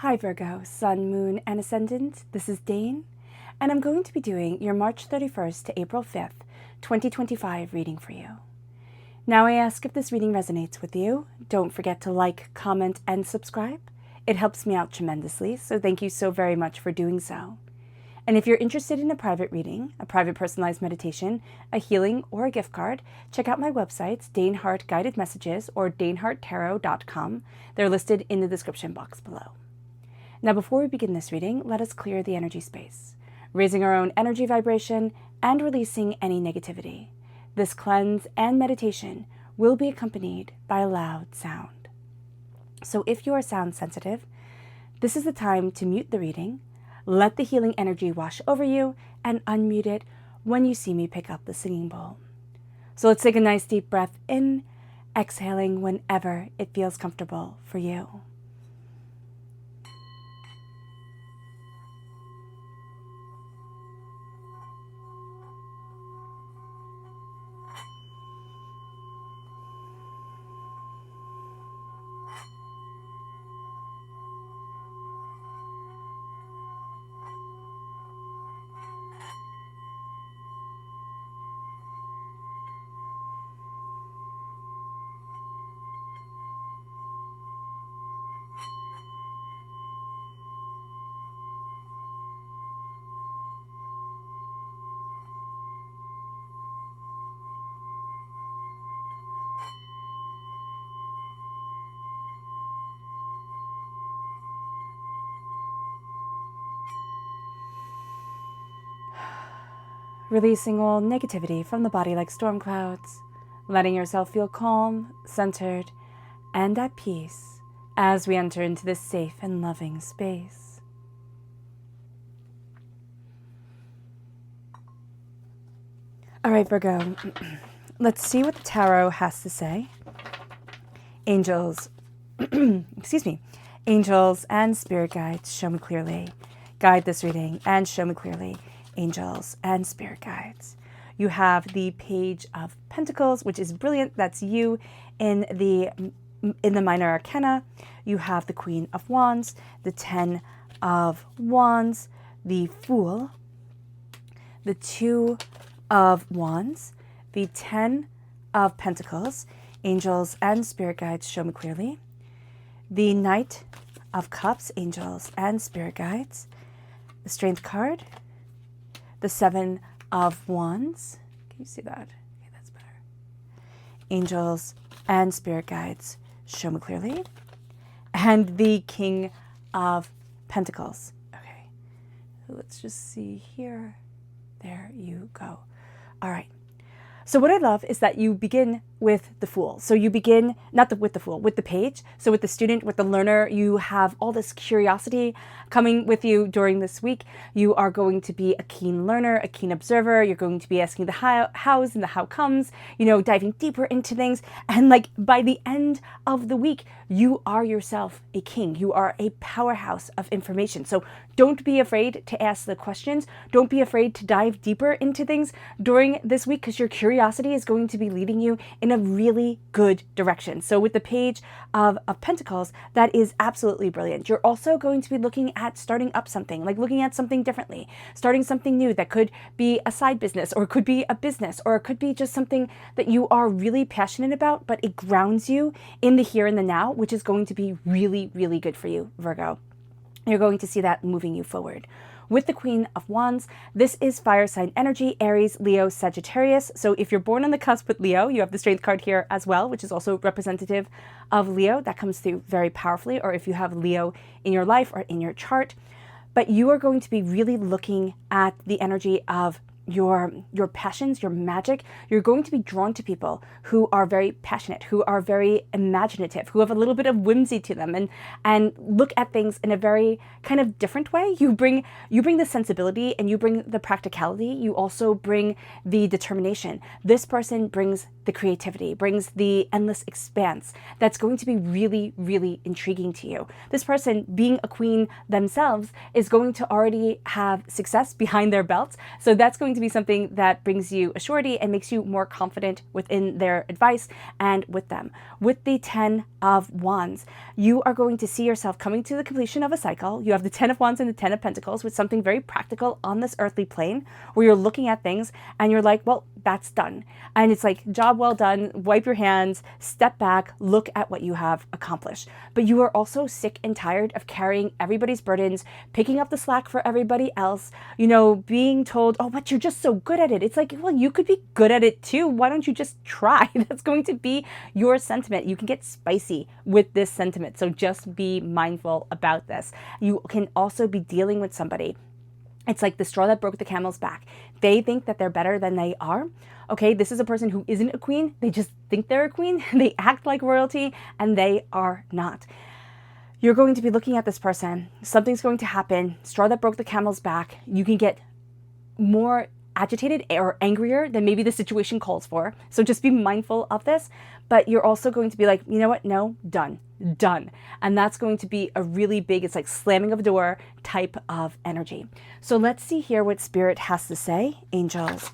Hi Virgo, Sun, Moon, and Ascendant. This is Dane, and I'm going to be doing your March 31st to April 5th, 2025 reading for you. Now I ask if this reading resonates with you. Don't forget to like, comment, and subscribe. It helps me out tremendously, so thank you so very much for doing so. And if you're interested in a private reading, a private personalized meditation, a healing, or a gift card, check out my websites, Dane Hart Guided Messages or daneharttarot.com. They're listed in the description box below. Now, before we begin this reading, let us clear the energy space, raising our own energy vibration and releasing any negativity. This cleanse and meditation will be accompanied by a loud sound. So if you are sound sensitive, this is the time to mute the reading, let the healing energy wash over you, and unmute it when you see me pick up the singing bowl. So let's take a nice deep breath in, exhaling whenever it feels comfortable for you. Releasing all negativity from the body like storm clouds, letting yourself feel calm, centered, and at peace as we enter into this safe and loving space. All right, Virgo, let's see what the tarot has to say. Angels, angels and spirit guides, show me clearly. Guide this reading and show me clearly. Angels and spirit guides. You have the Page of Pentacles, which is brilliant. That's you in the minor arcana. You have the Queen of Wands, the 10 of Wands, the Fool, the 2 of Wands, the 10 of Pentacles. Angels and spirit guides, show me clearly. The Knight of Cups, angels and spirit guides. The Strength card. The 7 of Wands. Can you see that? Okay, that's better. Angels and spirit guides, show me clearly. And the King of Pentacles. Okay, so let's just see here. There you go. All right. So what I love is that you begin with the Fool. So you begin, with the Page. So with the student, with the learner, you have all this curiosity coming with you during this week. You are going to be a keen learner, a keen observer. You're going to be asking the hows and the how comes, diving deeper into things. And by the end of the week, you are yourself a king. You are a powerhouse of information. So don't be afraid to ask the questions. Don't be afraid to dive deeper into things during this week, because your curiosity is going to be leading you in a really good direction. So with the Page of Pentacles, that is absolutely brilliant. You're also going to be looking at starting up something, looking at something differently, starting something new that could be a side business, or it could be a business, or it could be just something that you are really passionate about, but it grounds you in the here and the now, which is going to be really, really good for you, Virgo. You're going to see that moving you forward. With the Queen of Wands, this is fire sign energy, Aries, Leo, Sagittarius. So if you're born on the cusp with Leo, you have the Strength card here as well, which is also representative of Leo. That comes through very powerfully, or if you have Leo in your life or in your chart. But you are going to be really looking at the energy of your passions, your magic. You're going to be drawn to people who are very passionate, who are very imaginative, who have a little bit of whimsy to them, and look at things in a very kind of different way. You bring the sensibility and you bring the practicality. You also bring the determination. This person brings the creativity, brings the endless expanse that's going to be really, really intriguing to you. This person, being a queen themselves, is going to already have success behind their belts. So that's going to be something that brings you a surety and makes you more confident within their advice and with them. With the 10 of Wands, you are going to see yourself coming to the completion of a cycle. You have the 10 of Wands and the 10 of Pentacles with something very practical on this earthly plane where you're looking at things and you're like, well, that's done. And it's like, job well done, wipe your hands, step back, look at what you have accomplished. But you are also sick and tired of carrying everybody's burdens, picking up the slack for everybody else, you know, being told, oh, but you're just so good at it. It's like, well, you could be good at it too. Why don't you just try? That's going to be your sentiment. You can get spicy with this sentiment. So just be mindful about this. You can also be dealing with somebody. It's like the straw that broke the camel's back. They think that they're better than they are. Okay, this is a person who isn't a queen. They just think they're a queen. They act like royalty and they are not. You're going to be looking at this person. Something's going to happen. Straw that broke the camel's back. You can get more agitated or angrier than maybe the situation calls for. So just be mindful of this. But you're also going to be like, you know what? No, done. And that's going to be a really big, it's like slamming of a door type of energy. So let's see here what Spirit has to say. Angels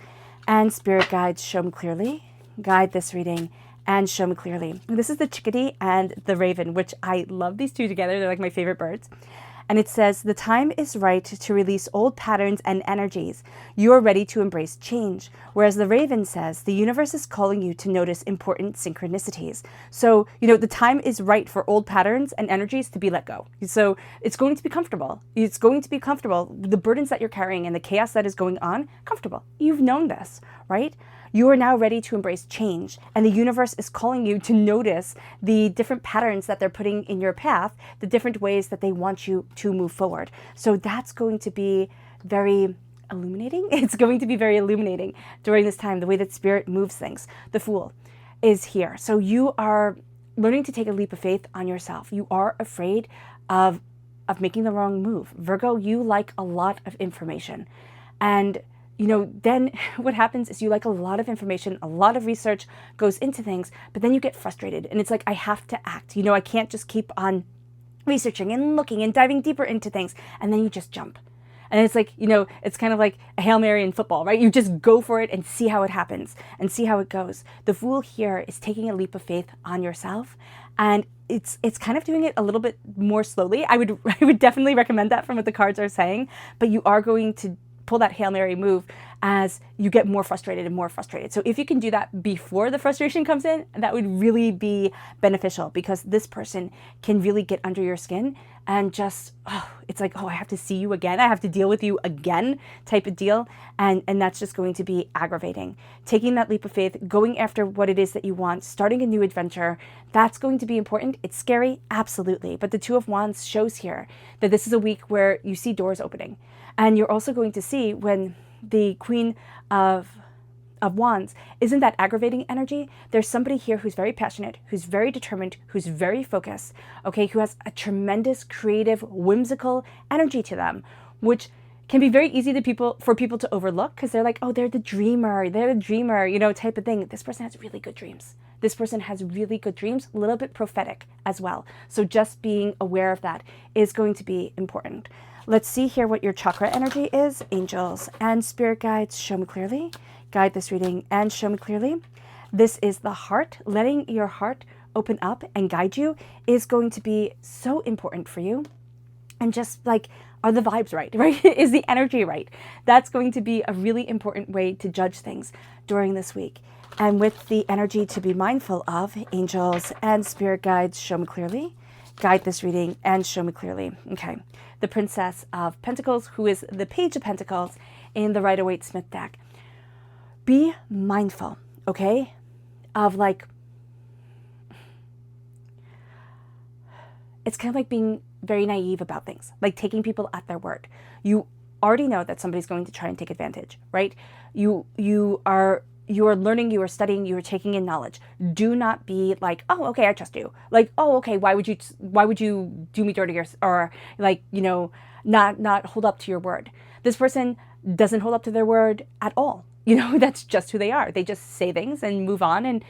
and spirit guides, show me clearly. Guide this reading and show me clearly. This is the chickadee and the raven, which I love these two together. They're like my favorite birds. And it says, the time is right to release old patterns and energies. You are ready to embrace change. Whereas the raven says, the universe is calling you to notice important synchronicities. So, you know, the time is right for old patterns and energies to be let go. So it's going to be comfortable. It's going to be comfortable. The burdens that you're carrying and the chaos that is going on, comfortable. You've known this, right? You are now ready to embrace change, and the universe is calling you to notice the different patterns that they're putting in your path, the different ways that they want you to move forward. So that's going to be very illuminating. It's going to be very illuminating during this time, the way that Spirit moves things. The Fool is here. So you are learning to take a leap of faith on yourself. You are afraid of making the wrong move. Virgo, you like a lot of information. And you know, then what happens is you like a lot of information, a lot of research goes into things, but then you get frustrated and it's like, I have to act. You know, I can't just keep on researching and looking and diving deeper into things. And then you just jump. And it's like, you know, it's kind of like a Hail Mary in football, right? You just go for it and see how it happens and see how it goes. The Fool here is taking a leap of faith on yourself. And it's kind of doing it a little bit more slowly. I would definitely recommend that from what the cards are saying, but you are going to pull that Hail Mary move as you get more frustrated and more frustrated. So if you can do that before the frustration comes in, that would really be beneficial, because this person can really get under your skin and just, oh, it's like, oh, I have to see you again. I have to deal with you again type of deal. And that's just going to be aggravating. Taking that leap of faith, going after what it is that you want, starting a new adventure, that's going to be important. It's scary, absolutely. But the Two of Wands shows here that this is a week where you see doors opening. And you're also going to see when the Queen of Wands isn't that aggravating energy. There's somebody here who's very passionate, who's very determined, who's very focused, okay, who has a tremendous creative, whimsical energy to them, which can be very easy for people to overlook, because they're like, oh, they're the dreamer, you know, type of thing. This person has really good dreams. This person has really good dreams, a little bit prophetic as well. So just being aware of that is going to be important. Let's see here what your chakra energy is. Angels and spirit guides, show me clearly. Guide this reading and show me clearly. This is the heart. Letting your heart open up and guide you is going to be so important for you. And just like, are the vibes right, right? Is the energy right? That's going to be a really important way to judge things during this week. And with the energy to be mindful of, angels and spirit guides, show me clearly. Guide this reading and show me clearly. Okay. The Princess of Pentacles, who is the Page of Pentacles in the Rider-Waite-Smith deck. Be mindful, okay, of like, it's kind of like being very naive about things, like taking people at their word. You already know that somebody's going to try and take advantage, right? You are learning, you are studying, you are taking in knowledge. Do not be like, oh, okay, I trust you. Like, oh, okay, why would you do me dirty, or like, you know, not hold up to your word. This person doesn't hold up to their word at all. that's just who they are. They just say things and move on, and,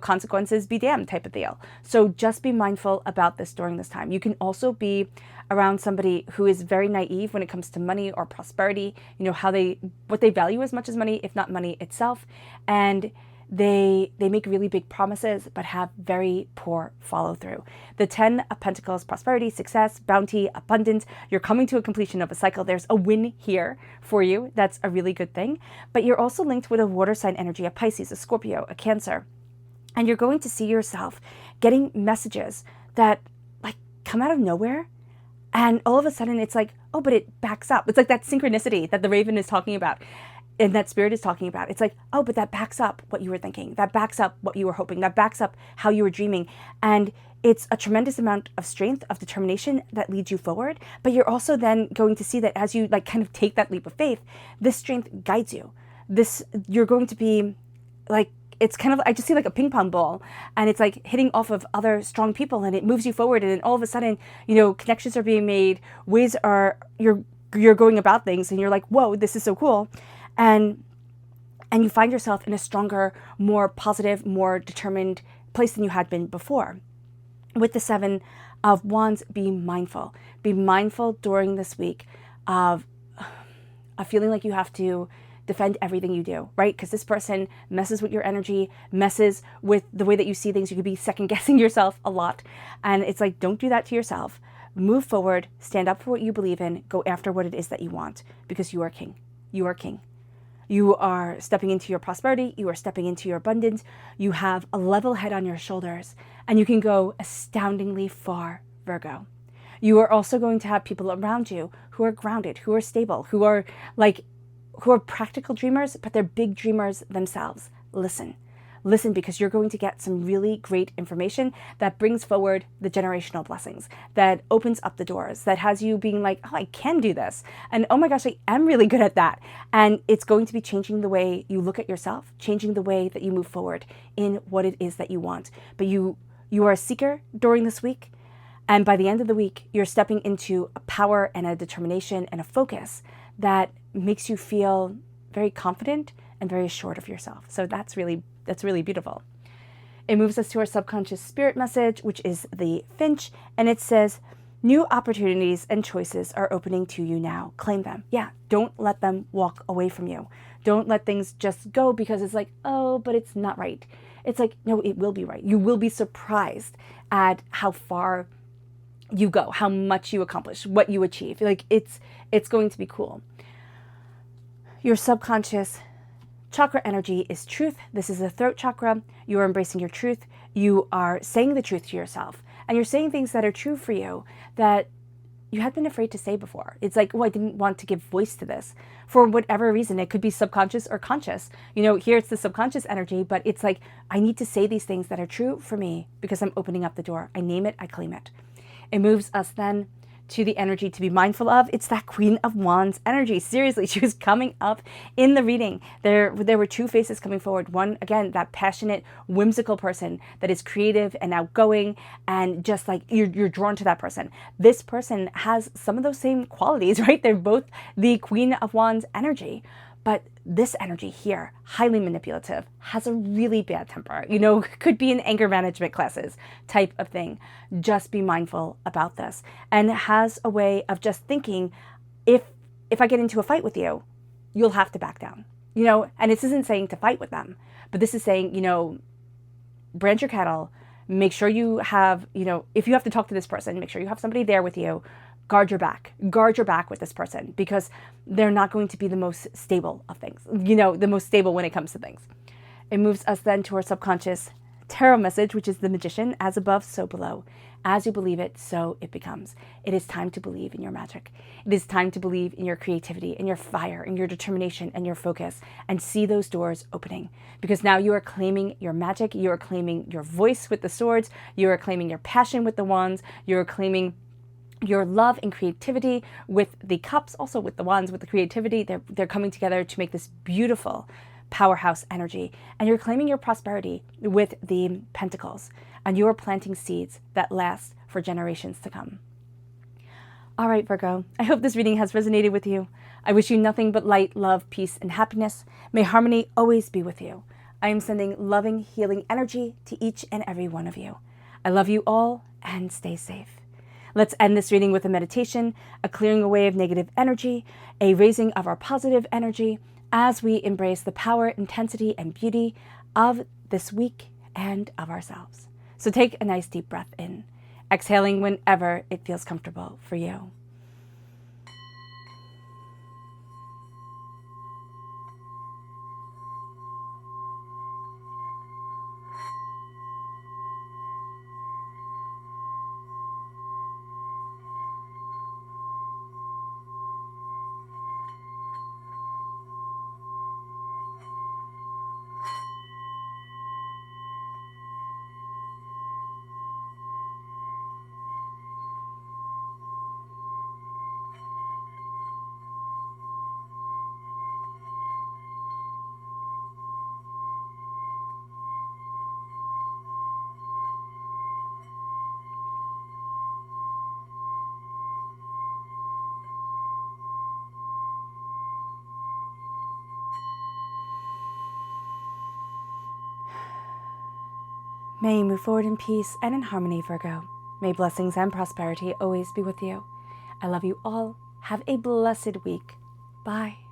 consequences be damned type of deal. So just be mindful about this during this time. You can also be around somebody who is very naive when it comes to money or prosperity, what they value as much as money, if not money itself. And they make really big promises, but have very poor follow through. The 10 of Pentacles, prosperity, success, bounty, abundance. You're coming to a completion of a cycle. There's a win here for you. That's a really good thing. But you're also linked with a water sign energy, a Pisces, a Scorpio, a Cancer. And you're going to see yourself getting messages that like come out of nowhere. And all of a sudden it's like, oh, but it backs up. It's like that synchronicity that the Raven is talking about. And that Spirit is talking about. It's like, oh, but that backs up what you were thinking. That backs up what you were hoping. That backs up how you were dreaming. And it's a tremendous amount of strength, of determination that leads you forward. But you're also then going to see that as you like kind of take that leap of faith, this strength guides you. You're going to be like, it's kind of, I just see like a ping pong ball, and it's like hitting off of other strong people, and it moves you forward. And then all of a sudden, connections are being made, you're going about things, and you're like, whoa, this is so cool. And you find yourself in a stronger, more positive, more determined place than you had been before. With the 7 of Wands, be mindful. Be mindful during this week of feeling like you have to defend everything you do, right? Because this person messes with your energy, messes with the way that you see things. You could be second guessing yourself a lot. And it's like, don't do that to yourself. Move forward, stand up for what you believe in, go after what it is that you want, because you are king. You are king. You are stepping into your prosperity. You are stepping into your abundance. You have a level head on your shoulders, and you can go astoundingly far, Virgo. You are also going to have people around you who are grounded, who are stable, who are practical dreamers, but they're big dreamers themselves. Listen, because you're going to get some really great information that brings forward the generational blessings, that opens up the doors, that has you being like, oh, I can do this. And oh my gosh, I am really good at that. And it's going to be changing the way you look at yourself, changing the way that you move forward in what it is that you want. But you are a seeker during this week. And by the end of the week, you're stepping into a power and a determination and a focus that makes you feel very confident and very assured of yourself. So that's really beautiful. It moves us to our subconscious spirit message, which is the Finch, and it says, new opportunities and choices are opening to you now. Claim them. Yeah, don't let them walk away from you. Don't let things just go because it's like, oh, but it's not right. It's like, no, it will be right. You will be surprised at how far you go, how much you accomplish, what you achieve. Like it's going to be cool. Your subconscious chakra energy is truth. This is the throat chakra. You are embracing your truth. You are saying the truth to yourself. And you're saying things that are true for you that you had been afraid to say before. It's like, oh, I didn't want to give voice to this for whatever reason. It could be subconscious or conscious. Here it's the subconscious energy, but it's like, I need to say these things that are true for me because I'm opening up the door. I name it, I claim it. It moves us then to the energy to be mindful of. It's that Queen of Wands energy. Seriously, she was coming up in the reading. There were two faces coming forward. One, again, that passionate, whimsical person that is creative and outgoing, and just like you're drawn to that person. This person has some of those same qualities, right? They're both the Queen of Wands energy. But this energy here, highly manipulative, has a really bad temper, could be in anger management classes type of thing. Just be mindful about this. And has a way of just thinking, if I get into a fight with you, you'll have to back down, and this isn't saying to fight with them, but this is saying, brand your cattle, make sure you have, if you have to talk to this person, make sure you have somebody there with you. Guard your back with this person, because they're not going to be the most stable of things, the most stable when it comes to things. It moves us then to our subconscious tarot message, which is the Magician. As above, so below. As you believe it, so it becomes. It is time to believe in your magic. It is time to believe in your creativity and your fire and your determination and your focus, and see those doors opening, because now you are claiming your magic. You are claiming your voice with the swords. You are claiming your passion with the wands. You are claiming your love and creativity with the cups, also with the wands, with the creativity. They're coming together to make this beautiful powerhouse energy. And you're claiming your prosperity with the pentacles, and you are planting seeds that last for generations to come. All right, Virgo, I hope this reading has resonated with you. I wish you nothing but light, love, peace, and happiness. May harmony always be with you. I am sending loving, healing energy to each and every one of you. I love you all, and stay safe. Let's end this reading with a meditation, a clearing away of negative energy, a raising of our positive energy as we embrace the power, intensity, and beauty of this week and of ourselves. So take a nice deep breath in, exhaling whenever it feels comfortable for you. May you move forward in peace and in harmony, Virgo. May blessings and prosperity always be with you. I love you all. Have a blessed week. Bye.